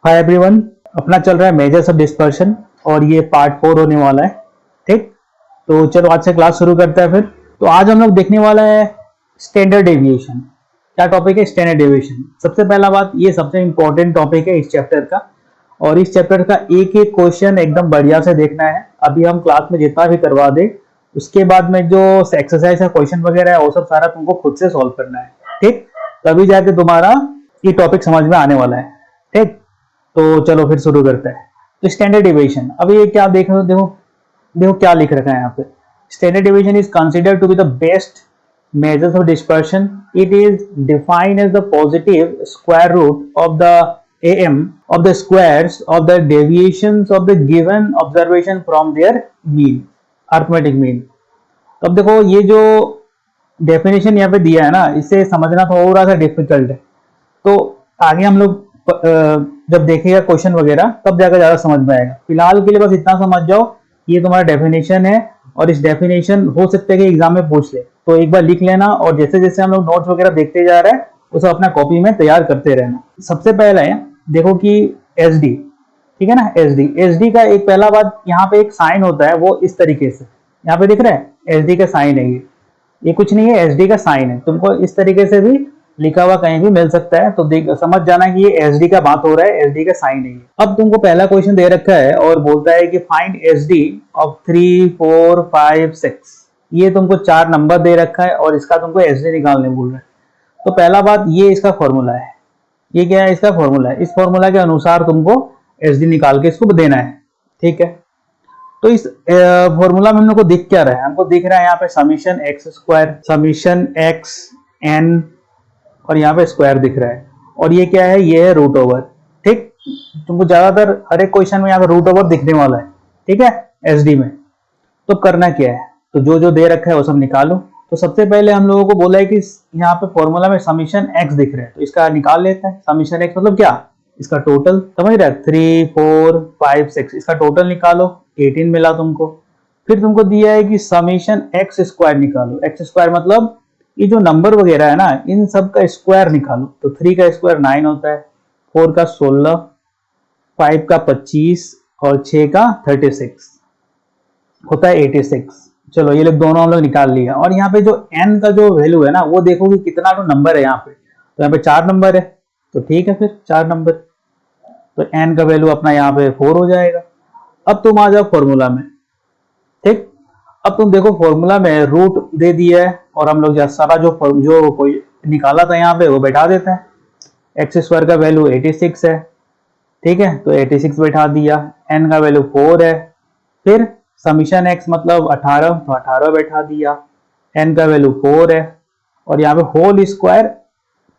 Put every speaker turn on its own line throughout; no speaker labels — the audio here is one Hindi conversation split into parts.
हाय एवरीवन, अपना चल रहा है मेजर्स ऑफ डिस्पर्शन और ये पार्ट 4 होने वाला है। ठीक, तो चलो आज से क्लास शुरू करते हैं। फिर तो आज हम लोग देखने वाला है स्टैंडर्ड डेविएशन। क्या टॉपिक है? Standard deviation. सबसे पहला बात, ये सबसे इंपॉर्टेंट टॉपिक है इस चैप्टर का, और इस चैप्टर का एक एक क्वेश्चन एकदम बढ़िया से देखना है। अभी हम क्लास में जितना भी करवा दे, उसके बाद में जो एक्सरसाइज है, क्वेश्चन वगैरह है, वो सब सारा तुमको खुद से सॉल्व करना है। ठीक, तभी जाके तुम्हारा ये टॉपिक समझ में आने वाला है। ठीक, तो चलो फिर शुरू करते हैं। तो स्टैंडर्ड डेविएशन, अब ये क्या देखो देखो देखो क्या लिख रखा है यहाँ पे। Standard deviation is considered to be the best measures of dispersion. It is defined as the positive square root of the am of the squares of the deviations of the given observation from their mean, arithmetic mean. तो अब देखो ये जो डेफिनेशन यहाँ पे दिया है ना, इसे समझना थोड़ा सा डिफिकल्ट है। तो आगे हम लोग जब देखेगा क्वेश्चन वगैरह तब जाकर ज्यादा समझ में आएगा। फिलहाल के लिए बस इतना समझ जाओ, ये तुम्हारा डेफिनेशन है और इस डेफिनेशन हो सकता है कि एग्जाम में पूछ ले, तो एक बार लिख लेना और जैसे जैसे हम लोग नोट्स वगैरह देखते जा रहे हैं उसे अपना कॉपी में तैयार करते रहना। सबसे पहले है देखो कि एस डी, ठीक है ना, एस डी का एक पहला बात, यहाँ पे एक साइन होता है, वो इस तरीके से यहाँ पे दिख रहा है, एस डी का साइन है ये कुछ नहीं है, एस डी का साइन है। तुमको इस तरीके से भी लिखा हुआ कहीं भी मिल सकता है, तो समझ जाना कि ये एसडी का बात हो रहा है, एसडी का साइन है। अब तुमको पहला क्वेश्चन दे रखा है और बोलता है कि फाइंड एसडी ऑफ 3, 4, 5, 6। ये तुमको 4 नंबर दे रखा है और इसका तुमको एसडी निकालने बोल रहा है। तो पहला बात, ये इसका फॉर्मूला है। ये क्या है? इसका फॉर्मूला है। इस फॉर्मूला के अनुसार तुमको एसडी निकाल के इसको देना है। ठीक है, तो इस फॉर्मूला में हम लोग को दिख क्या रहा है? हमको दिख रहा है यहाँ पे summation x square, summation x n, और यहाँ पे स्क्वायर दिख रहा है, और ये क्या है? ये है रूट ओवर। ठीक, तुमको ज्यादातर हर एक क्वेश्चन में यहाँ पे रूट ओवर दिखने वाला है। ठीक है, एसडी में। तो करना क्या है? तो जो जो दे रखा है वो सब निकालो। तो सबसे पहले हम लोगों को बोला है कि यहाँ पे फॉर्मूला में समीशन एक्स दिख रहा है, तो इसका निकाल लेते हैं। समीशन एक्स मतलब क्या? इसका टोटल, समझ रहे? 3, 4, 5, 6, इसका टोटल निकालो। 18 मिला तुमको। फिर तुमको दिया है कि समीशन एक्स स्क्वायर निकालो। एक्स स्क्वायर मतलब ये जो नंबर वगैरह है ना, इन सब का स्क्वायर निकालो। तो 3 का स्क्वायर 9 होता है, 4 का 16, 5 का 25 और 6 का 36 होता है 86। चलो ये लोग दोनों हम लोग निकाल लिया। और यहाँ पे जो n का जो वैल्यू है ना, वो देखो कि कितना तो नंबर है यहाँ पे। तो यहाँ पे 4 नंबर है, तो ठीक है, फिर 4 नंबर, तो n का वैल्यू अपना यहाँ पे 4 हो जाएगा। अब तुम आ जाओ फॉर्मूला में। ठीक, अब तुम देखो फॉर्मूला में रूट दे दिया है और हम लोग सारा जो कोई निकाला था यहाँ पे वो बैठा देता है। एक्स स्क्वायर का वैल्यू 86 है। ठीक है, तो 86 बैठा दिया। एन का वैल्यू 4 है। फिर समीशन एक्स मतलब 18, तो 18 बैठा दिया। एन का वैल्यू 4 है और यहाँ पे होल स्क्वायर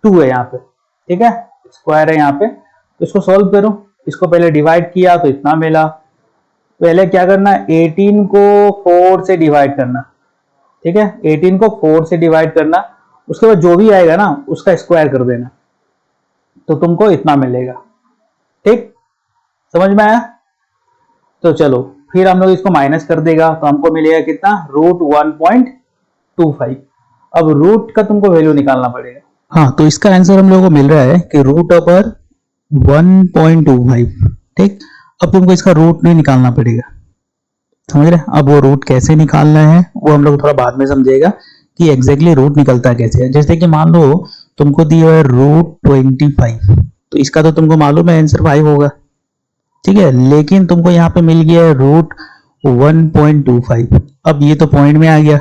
2 है यहाँ पे। ठीक है, स्क्वायर है यहाँ पे, तो इसको सोल्व करो। इसको पहले डिवाइड किया तो इतना मिला। पहले क्या करना? 18 को 4 से डिवाइड करना। ठीक है, 18 को 4 से डिवाइड करना, उसके बाद जो भी आएगा ना उसका स्क्वायर कर देना, तो तुमको इतना मिलेगा। ठीक, समझ में आया? तो चलो फिर हम लोग इसको माइनस कर देगा, तो हमको मिलेगा कितना? रूट 1.25। अब रूट का तुमको वैल्यू निकालना पड़ेगा। हाँ, तो इसका आंसर हम लोगों को मिल रहा है कि रूट ओवर 1.25। ठीक, अब तुमको इसका रूट नहीं निकालना पड़ेगा, समझ रहे? अब वो रूट कैसे निकालना है वो हम लोग थोड़ा बाद में समझेगा कि एग्जैक्टली रूट निकलता कैसे है। जैसे कि मान लो तुमको दिया है रूट 25, तो इसका तो तुमको मालूम है आंसर 5 होगा। ठीक है, लेकिन तुमको यहाँ पे मिल गया है रूट 1.25। अब ये तो पॉइंट में आ गया,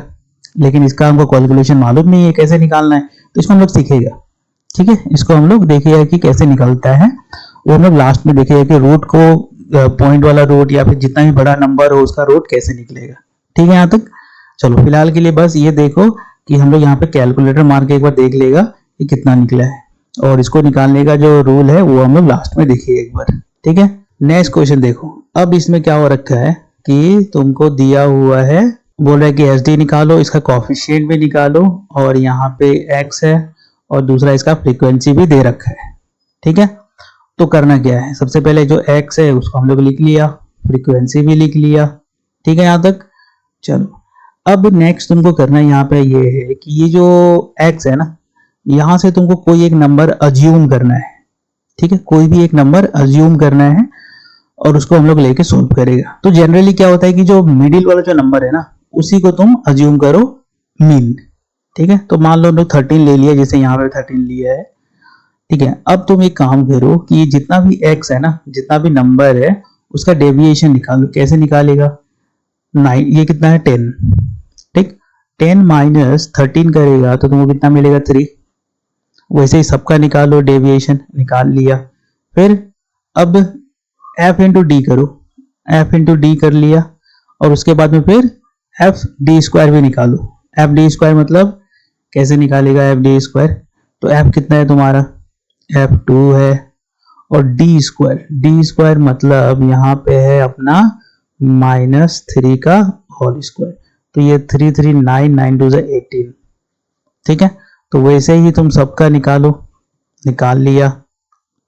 लेकिन इसका हमको कैलकुलेशन मालूम नहीं है कैसे निकालना है, तो इसको हम लोग सीखेगा। ठीक है, इसको हम लोग देखेगा कि कैसे निकलता है, वो हम लोग लास्ट में देखेगा कि रूट को पॉइंट वाला रूट या फिर जितना भी बड़ा नंबर हो उसका रूट कैसे निकलेगा। ठीक है, यहाँ तक। चलो फिलहाल के लिए बस ये देखो कि हम लोग यहाँ पे कैलकुलेटर मार के एक बार देख लेगा कि कितना निकला है, और इसको निकालने का जो रूल है वो हम लोग लास्ट में देखिए एक बार। ठीक है, नेक्स्ट क्वेश्चन देखो। अब इसमें क्या हो रखा है कि तुमको दिया हुआ है, बोल रहा है कि एस डी निकालो, इसका कॉफिशिएंट भी निकालो, और यहाँ पे एक्स है और दूसरा इसका फ्रीक्वेंसी भी दे रखा है। ठीक है, तो करना क्या है? सबसे पहले जो x है उसको हम लोग लिख लिया, फ्रीक्वेंसी भी लिख लिया। ठीक है, यहाँ तक। चलो अब नेक्स्ट तुमको करना यहाँ पे ये है कि ये जो x है ना, यहाँ से तुमको कोई एक नंबर अज्यूम करना है। ठीक है, कोई भी एक नंबर अज्यूम करना है और उसको हम लोग लेके सोल्व करेगा। तो जनरली क्या होता है कि जो मिडिल वाला जो नंबर है ना, उसी को तुम अज्यूम करो मीन। ठीक है, तो मान लो हम लोग 13 ले लिया, जैसे यहाँ पे 13 लिया है। ठीक है, अब तुम एक काम करो कि जितना भी x है ना, जितना भी नंबर है उसका डेविएशन निकालो। कैसे निकालेगा? 9, ये कितना है 10। ठीक, 10 माइनस 13 करेगा तो तुमको कितना मिलेगा 3। वैसे ही सबका निकालो, डेविएशन निकाल लिया। फिर अब f इंटू डी करो, f इंटू डी कर लिया, और उसके बाद में फिर एफ डी स्क्वायर भी निकालो। एफ डी स्क्वायर मतलब कैसे निकालेगा एफ डी स्क्वायर? तो f कितना है तुम्हारा? f2 है, और डी स्क्वायर मतलब यहाँ पे है अपना -3 का होल स्क्वायर। तो ये 3 3 9 9 2 18। ठीक है, तो वैसे ही तुम सबका निकालो, निकाल लिया।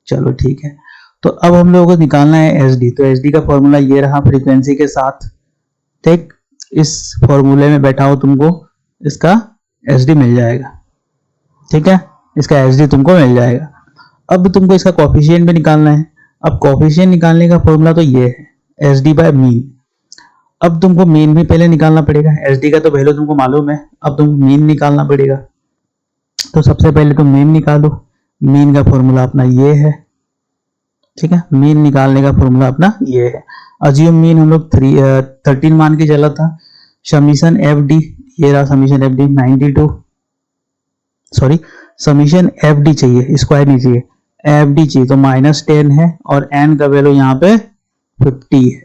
चलो ठीक है, तो अब हम लोगों को निकालना है एस डी। तो एस डी का फॉर्मूला ये रहा फ्रीक्वेंसी के साथ। ठीक, इस फॉर्मूले में बैठाओ, तुमको इसका एस डी मिल जाएगा। ठीक है, इसका एस डी तुमको मिल जाएगा। अब तुमको इसका कोफिशिएंट भी निकालना है। अब कोफिशिएंट निकालने का फॉर्मूला तो ये है एस डी बाय मीन। अब तुमको मीन भी पहले निकालना पड़ेगा, एस डी का तो वैल्यू तुमको मालूम है, अब तुमको मीन निकालना पड़ेगा। तो सबसे पहले तुम मीन निकालो। मीन का फॉर्मूला अपना ये है। ठीक है, मीन निकालने का फॉर्मूला अपना ये है। अज्यूम मीन हम लोग 13 मान के चला था। समीशन एफ डी, ये रहा summation F D 92, sorry summation F D चाहिए, स्क्वायर नहीं चाहिए, एफ डी चाहिए। तो -10 है और एन का वैल्यू यहाँ पे 50 है।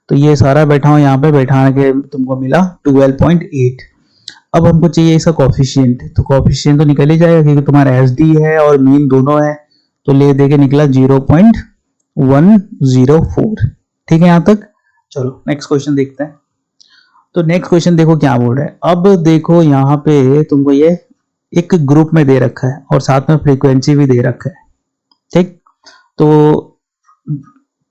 तो ये सारा बैठा हूँ यहाँ पे, बैठा के तुमको मिला 12.8। अब हमको चाहिए इसका कोफिशिएंट। तो कोफिशिएंट तो निकल ही जाएगा क्योंकि तुम्हारा एस डी है और मीन दोनों है, तो ले दे के निकला 0.104। ठीक है यहाँ तक। चलो नेक्स्ट क्वेश्चन देखते हैं। तो नेक्स्ट क्वेश्चन देखो क्या बोल रहा है। अब देखो यहाँ पे तुमको ये एक ग्रुप में दे रखा है और साथ में फ्रीक्वेंसी भी दे रखा है। ठीक, तो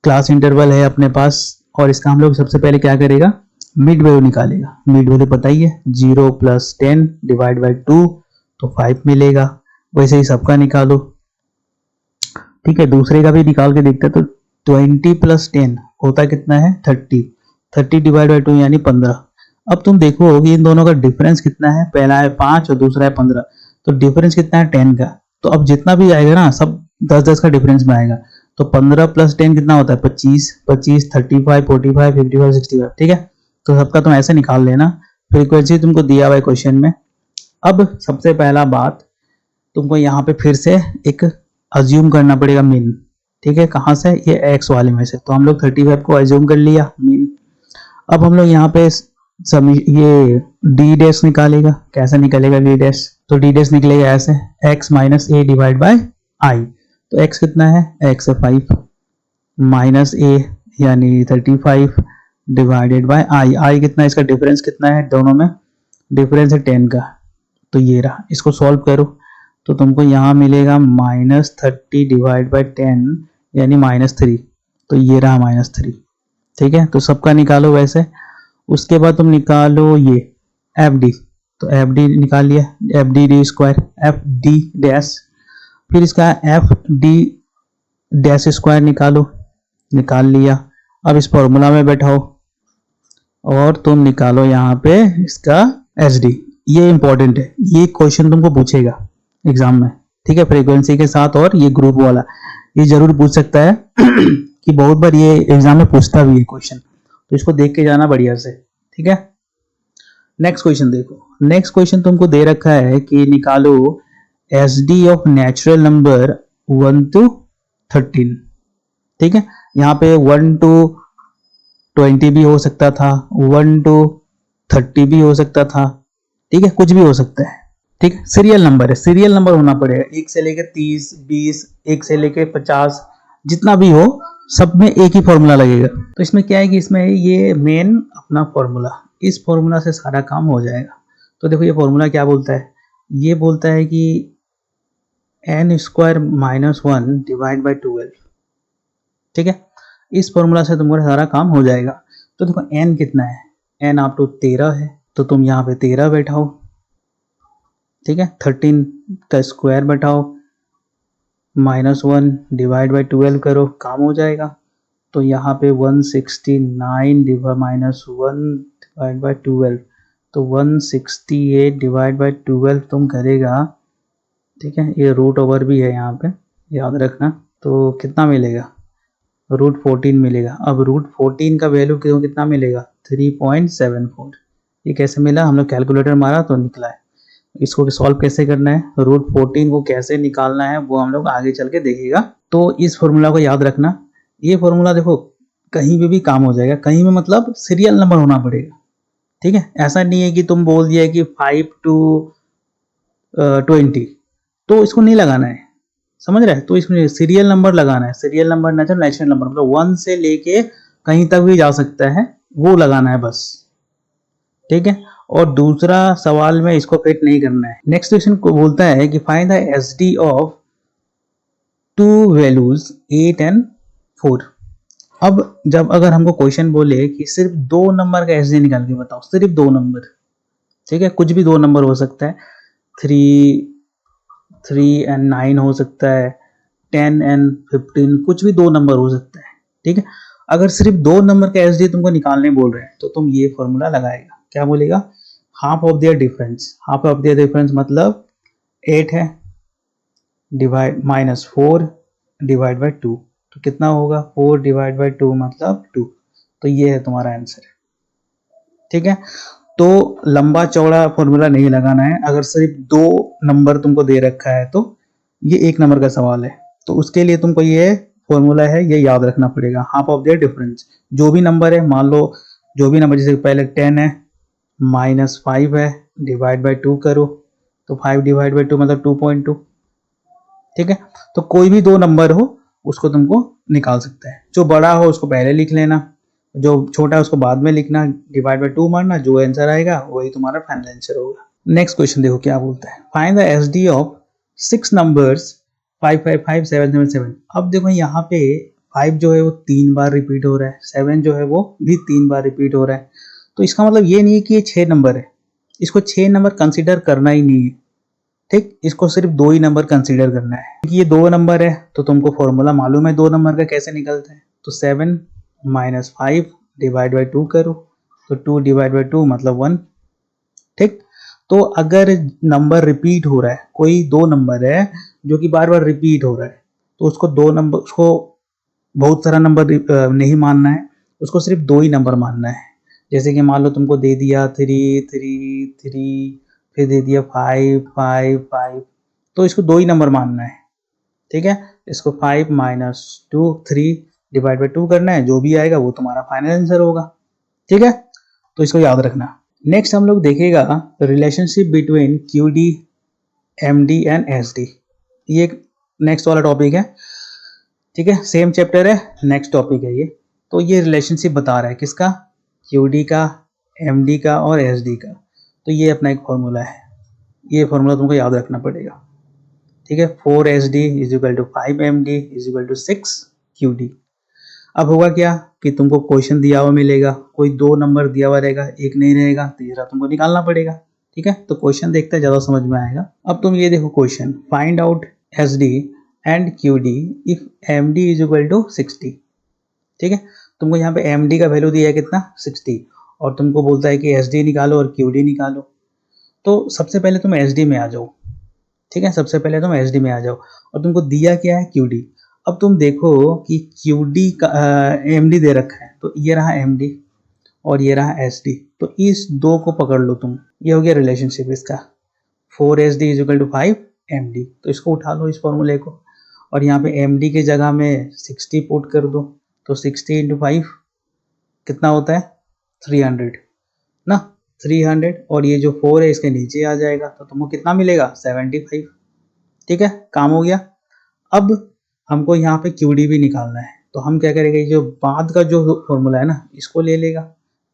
क्लास इंटरवल है अपने पास, और इसका हम लोग सबसे पहले क्या करेगा, मिड वैल्यू निकालेगा। मिड वैल्यू पता ही है, 0 + 10 डिवाइड बाई 2 तो 5 मिलेगा। वैसे ही सबका निकालो। ठीक है, दूसरे का भी निकाल के देखते हैं। तो 20 + 10 होता कितना है 30। 30 डिवाइड बाई 2 यानी 15। अब तुम देखो कि इन दोनों का डिफरेंस कितना है, पहला है 5 और दूसरा है 15, तो डिफरेंस कितना है 10 का। तो अब जितना भी आएगा ना सब 10-10 का डिफरेंस में आएगा। तो 15 + 10 कितना होता है 25, 25 35 45 55 65। ठीक है, तो सबका तुम ऐसे निकाल लेना। फ्रीक्वेंसी तुमको दिया हुआ है क्वेश्चन में। अब सबसे पहला बात तुमको यहाँ पे फिर से एक अज्यूम करना पड़ेगा मीन। ठीक है, कहाँ से? ये x वाले में से। तो हम लोग 35 को अज्यूम कर लिया मीन। अब हम लोग यहाँ पे ये डी डैश निकालेगा। कैसे निकलेगा डी डैश? तो डी डैश निकलेगा ऐसे, x - a divide by i। तो x कितना है? x है 5 माइनस a यानी 35 डिवाइडेड बाय i। i कितना है? इसका डिफरेंस कितना है दोनों में? डिफरेंस है 10 का। तो ये रहा, इसको सॉल्व करो तो तुमको यहाँ मिलेगा -30 डिवाइड बाय 10 यानी -3। तो ये रहा -3। ठीक है, तो सबका निकालो वैसे। उसके बाद तुम निकालो ये एफ डी। तो एफ डी निकाल लिया, F D D square, F D dash, फिर इसका एफ डी डैश स्क्वायर निकालो, निकाल लिया। अब इस फॉर्मूला में बैठाओ और तुम निकालो यहाँ पे इसका एस डी। ये इंपॉर्टेंट है, ये क्वेश्चन तुमको पूछेगा एग्जाम में। ठीक है, फ्रीक्वेंसी के साथ और ये ग्रुप वाला ये जरूर पूछ सकता है कि बहुत बार ये एग्जाम में पूछता भी है क्वेश्चन, तो इसको देख के जाना बढ़िया से। ठीक है, नेक्स्ट क्वेश्चन देखो। नेक्स्ट क्वेश्चन तुमको दे रखा है कि निकालो S D of natural number 1 to 13। ठीक है, यहाँ पे 1 to 20 भी हो सकता था, 1 to 30 भी हो सकता था। ठीक है, कुछ भी हो सकता है। ठीक है, सीरियल नंबर है, सीरियल नंबर होना पड़ेगा। 1 से लेके 30, 20, 1 से लेके 50, जितना भी हो सब में एक ही फॉर्मूला लगेगा। तो इसमें क्या है कि इसमें ये मेन अपना फॉर्मूला, इस फॉर्मूला से सारा काम हो जाएगा। तो देखो ये फॉर्मूला क्या बोलता है, ये बोलता है कि n² - 1 डिवाइड बाई 12। ठीक है, इस फॉर्मूला से तुम्हारा सारा काम हो जाएगा। तो देखो n कितना है, n आप तो 13 है, तो तुम यहाँ पे 13 बैठाओ। ठीक है, 13 का स्क्वायर बैठाओ -1 डिवाइड बाई 12 करो, काम हो जाएगा। तो यहाँ पे 169 -1 डिवाइड बाई 12, तो 168 डिवाइड बाई 12 तुम करेगा, ठीक है। ये रूट ओवर भी है यहाँ पे, याद रखना। तो कितना मिलेगा, √14 मिलेगा। अब √14 का वैल्यू कितना मिलेगा, 3.74। ये कैसे मिला, हम लोग कैलकुलेटर मारा तो निकला है। इसको सॉल्व कैसे करना है, √14 को कैसे निकालना है, वो हम लोग आगे चल के देखेगा। तो इस फॉर्मूला को याद रखना। ये फॉर्मूला देखो कहीं पे भी काम हो जाएगा, कहीं में मतलब सीरियल नंबर होना पड़ेगा, ठीक है। ऐसा नहीं है कि तुम बोल दिया कि 5 to 20, तो इसको नहीं लगाना है, समझ रहे हैं। तो इसमें सीरियल नंबर लगाना है, सीरियल नंबर नेचुरल नंबर, मतलब 1 से लेके कहीं तक भी जा सकता है, वो लगाना है बस, ठीक है। और दूसरा सवाल में इसको फिट नहीं करना है। नेक्स्ट क्वेश्चन को बोलता है कि find the SD of 2 values 8 and 4। अब जब अगर हमको क्वेश्चन बोले कि सिर्फ 2 नंबर का एसडी निकाल के बताओ, सिर्फ 2 नंबर, ठीक है, कुछ भी 2 नंबर हो सकता है, 3 and 9 हो सकता है, 10 and 15, कुछ भी 2 नंबर हो सकता है, ठीक है। अगर सिर्फ 2 नंबर का एसडी तुमको निकालने बोल रहे हैं तो तुम ये फॉर्मूला लगाएगा, क्या बोलेगा, half of their difference. Half of their difference मतलब 8 है, डिवाइड -4 डिवाइड बाई 2, तो कितना होगा, 4 डिवाइड बाई 2 मतलब 2। तो ये है तुम्हारा आंसर, ठीक है। तो लंबा चौड़ा फॉर्मूला नहीं लगाना है। अगर सिर्फ 2 नंबर तुमको दे रखा है तो ये 1 नंबर का सवाल है, तो उसके लिए तुमको ये फॉर्मूला है, ये याद रखना पड़ेगा, हाफ ऑफ देयर डिफरेंस। जो भी नंबर है, मान लो जो भी नंबर, जैसे पहले 10 है, -5 है, डिवाइड बाई 2 करो, तो 5 डिवाइड बाई 2 मतलब 2.2, ठीक है। तो कोई भी 2 नंबर हो उसको तुमको निकाल सकता है, जो बड़ा हो उसको पहले लिख लेना, जो छोटा है उसको बाद में लिखना, डिवाइड बाई 2 मारना, जो आंसर आएगा वही तुम्हारा फाइनल आंसर होगा। नेक्स्ट क्वेश्चन देखो क्या बोलता है, find the SD of 6 numbers 555,777। अब देखो यहाँ पे 5 जो है वो 3 बार रिपीट हो रहा है, 7 जो है वो भी 3 बार रिपीट हो रहा है। तो इसका मतलब ये नहीं है कि ये 6 नंबर है, इसको 6 नंबर कंसिडर करना ही नहीं है, ठीक। इसको सिर्फ 2 ही नंबर कंसीडर करना है, क्योंकि ये 2 नंबर है तो तुमको फॉर्मूला मालूम है 2 नंबर का कैसे निकलता है। तो 7 -5 डिवाइड बाई 2 करो, तो 2 डिवाइड बाई 2 मतलब 1, ठीक। तो अगर नंबर रिपीट हो रहा है, कोई 2 नंबर है जो कि बार बार रिपीट हो रहा है, तो उसको 2 नंबर, उसको बहुत सारा नंबर नहीं मानना है, उसको सिर्फ 2 ही नंबर मानना है। जैसे कि मान लो तुमको दे दिया 3 3 3, फिर दे दिया 5 5 5, तो इसको 2 ही नंबर मानना है, ठीक है। इसको 5 -2 3 डिवाइड बाई 2 करना है, जो भी आएगा वो तुम्हारा फाइनल आंसर होगा, ठीक है। तो इसको याद रखना। नेक्स्ट हम लोग देखेगा relationship between QD MD and SD। ये नेक्स्ट वाला टॉपिक है, ठीक है, सेम चैप्टर है, नेक्स्ट टॉपिक है ये। तो ये रिलेशनशिप बता रहा है किसका, QD का, MD का और SD का। तो ये अपना एक फॉर्मूला है, ये फॉर्मूला तुमको याद रखना पड़ेगा, ठीक है। 4SD = 5MD = 6QD। अब होगा क्या कि तुमको क्वेश्चन दिया हुआ मिलेगा, कोई 2 नंबर दिया हुआ रहेगा, एक नहीं रहेगा, तीसरा तुमको निकालना पड़ेगा, ठीक है। तो क्वेश्चन देखते हैं, ज्यादा समझ में आएगा। अब तुम ये देखो question, find out SD and QD if MD = 60, ठीक है। तुमको यहाँ पे MD का वैल्यू दिया है कितना, 60, और तुमको बोलता है कि SD निकालो और QD निकालो। तो सबसे पहले तुम SD में आ जाओ, ठीक है, सबसे पहले तुम SD में आ जाओ, और तुमको दिया क्या है, QD। अब तुम देखो कि QD का MD दे रखा है, तो ये रहा MD और ये रहा SD, तो इस 2 को पकड़ लो तुम, ये हो गया रिलेशनशिप इसका, 4SD = 5MD। तो इसको उठा लो इस फॉर्मूले को, और यहाँ पे MD के जगह में 60 पुट कर दो, तो 60 × 5 कितना होता है, 300 ना, 300, और ये जो 4 है इसके नीचे आ जाएगा, तो तुमको कितना मिलेगा, 75, ठीक है, काम हो गया। अब हमको यहाँ पे QD भी निकालना है, तो हम क्या करेंगे, जो बाद का जो फॉर्मूला है ना इसको ले लेगा,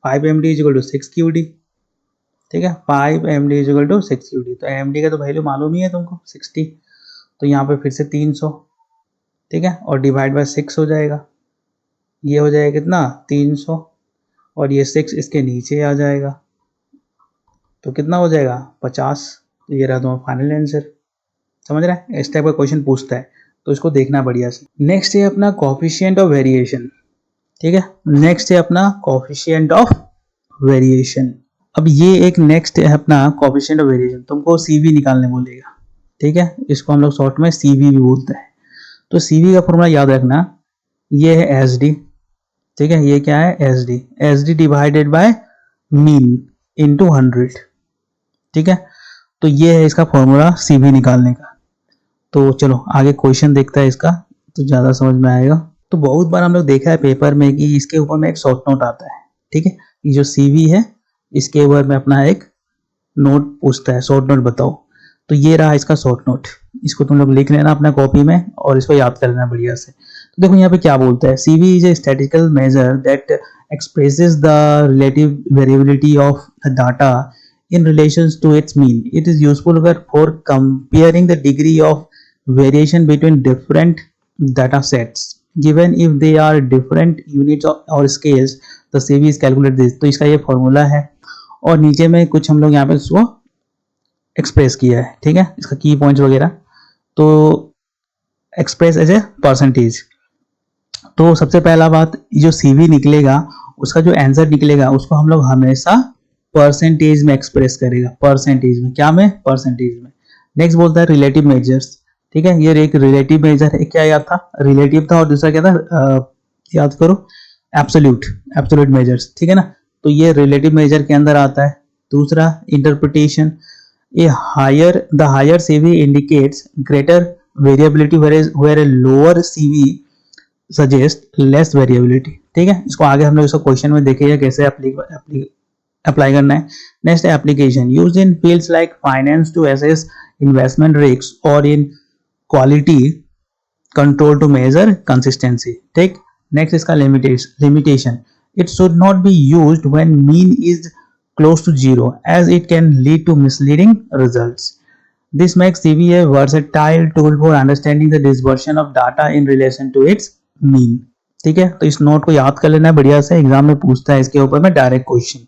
5MD = 6QD, ठीक है, 5MD = 6QD। तो MD का तो वैल्यू मालूम ही है तुमको 60, तो यहाँ पे फिर से 300, ठीक है, और डिवाइड बाय 6 हो जाएगा, ये हो जाएगा कितना, 300, और ये 6 इसके नीचे आ जाएगा, तो कितना हो जाएगा, 50। तो ये रहा तुम्हारा फाइनल आंसर, समझ रहे हैं। इस टाइप का क्वेश्चन पूछता है, तो इसको देखना बढ़िया से। नेक्स्ट है अपना कोफिशिएंट ऑफ वेरिएशन, ठीक है। नेक्स्ट है अपना कोफिशिएंट ऑफ वेरिएशन। अब ये एक नेक्स्ट है अपना कोफिशिएंट ऑफ वेरिएशन, तुमको CV निकालने बोलेगा, ठीक है। इसको हम लोग शॉर्ट में CV भी बोलते हैं। तो CV का फॉर्मूला याद रखना, ये है SD, ठीक है। ये क्या है SD divided by mean into 100, ठीक है। तो ये है इसका फॉर्मूला CV निकालने का। तो चलो आगे क्वेश्चन देखता है इसका, तो ज्यादा समझ में आएगा। तो बहुत बार हम लोग देखा है पेपर में कि इसके ऊपर में एक शॉर्ट नोट आता है, ठीक है। ये जो CV है इसके ऊपर में अपना एक नोट पूछता है, शॉर्ट नोट बताओ। तो ये रहा इसका शॉर्ट नोट, इसको तुम लोग लिख लेना अपना कॉपी में और इसको याद कर लेना बढ़िया से। तो देखो यहाँ पे क्या बोलता है, CV is a statistical measure that expresses the relative variability of the data in relation to its mean. It is useful for comparing the degree of variation between different data sets. Given if they are different units or scales, the CV is calculated this. तो इसका ये फॉर्मूला है और नीचे में कुछ हम लोग यहाँ पे इसको एक्सप्रेस किया है, ठीक है। इसका की पॉइंट्स वगैरह तो एक्सप्रेस एज ए परसेंटेज। तो सबसे पहला बात, जो CV निकलेगा उसका जो आंसर निकलेगा उसको हम लोग हमेशा परसेंटेज में एक्सप्रेस करेगा, परसेंटेज में, क्या में, परसेंटेज में। नेक्स्ट बोलता है रिलेटिव मेजर्स, ठीक है। ये एक रिलेटिव मेजर है, क्या याद था, रिलेटिव था और दूसरा क्या था, याद करो, एब्सोल्यूट मेजर्स, ठीक है ना। तो ये रिलेटिव मेजर के अंदर आता है। दूसरा interpretation, the higher CV indicates greater variability where a lower CV suggest less variability, ठीक है। इसको आगे हम लोग इसको क्वेश्चन में देखेंगे कैसे अप्लाई करना है। Next application, used in fields like finance to assess investment risk और in quality control to measure consistency, ठीक। नेक्स्ट इसका limitation, it should not be used when mean is close to 0 as it can lead to misleading results. This makes CV a versatile tool for understanding the dispersion of data in relation to its mean, ठीक है। तो इस नोट को याद कर लेना है बढ़िया से, एग्जाम में पूछता है इसके ऊपर में डायरेक्ट क्वेश्चन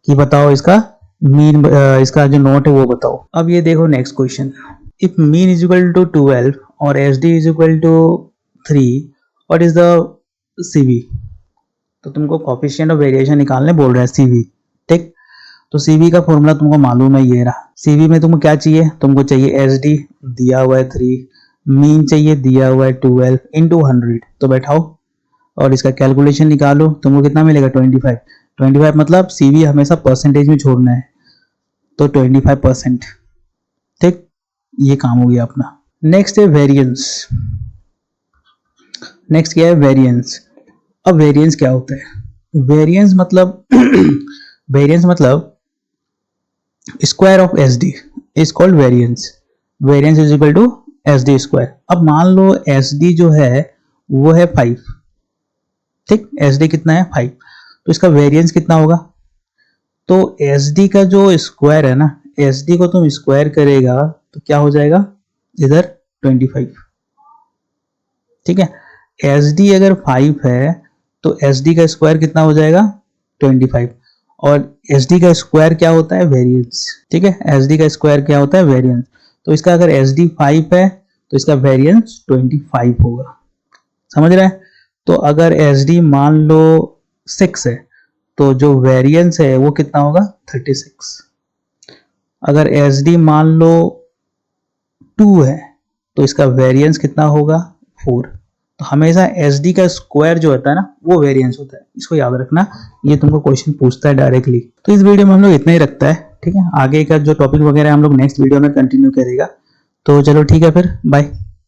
कि बताओ इसका मीन, इसका जो नोट है वो बताओ। अब ये देखो next question, if mean is equal to 12 और SD is equal to 3, what is the CV। तो तुमको कोफिशिएंट ऑफ वेरिएशन निकालने बोल रहा है CV, ठीक। तो CV का फॉर्मूला तुमको मालूम है, ये रहा। CV में तुमको क्या चाहिए, तुमको चाहिए SD दिया हुआ है 3, मीन चाहिए दिया हुआ है 12 इंटू 100, तो बैठाओ और इसका कैलकुलेशन निकालो, तुमको कितना मिलेगा 25 मतलब CV हमेशा परसेंटेज में छोड़ना है, तो 25%, ठीक। ये काम हो गया अपना। नेक्स्ट है वेरिएंस। नेक्स्ट क्या है, वेरिएंस। अब वेरिएंस क्या होता है, वेरिएंस मतलब square of SD is called variance. Variance is equal to SD square. अब मान लो SD जो है वो है 5, ठीक। SD कितना है 5, तो इसका वेरिएंस कितना होगा, तो SD का जो स्क्वायर है ना, SD को तुम स्क्वायर करेगा तो क्या हो जाएगा इधर 25, ठीक है। SD अगर 5 है तो SD का स्क्वायर कितना हो जाएगा 25, और SD का स्क्वायर क्या होता है, वेरिएंस, ठीक है। SD का स्क्वायर क्या होता है, वेरिएंस। तो इसका अगर SD 5 है तो इसका वेरिएंस 25 होगा, समझ रहे हैं। तो अगर SD मान लो 6 है तो जो वेरिएंस है वो कितना होगा 36। अगर SD मान लो 2 है तो इसका वेरिएंस कितना होगा 4। तो हमेशा SD का स्क्वायर जो होता है ना वो वेरिएंस होता है, इसको याद रखना, ये तुमको क्वेश्चन पूछता है डायरेक्टली। तो इस वीडियो में हम लोग इतना ही रखता है, ठीक है। आगे का जो टॉपिक वगैरह हम लोग नेक्स्ट वीडियो में कंटिन्यू करेगा। तो चलो ठीक है, फिर बाय।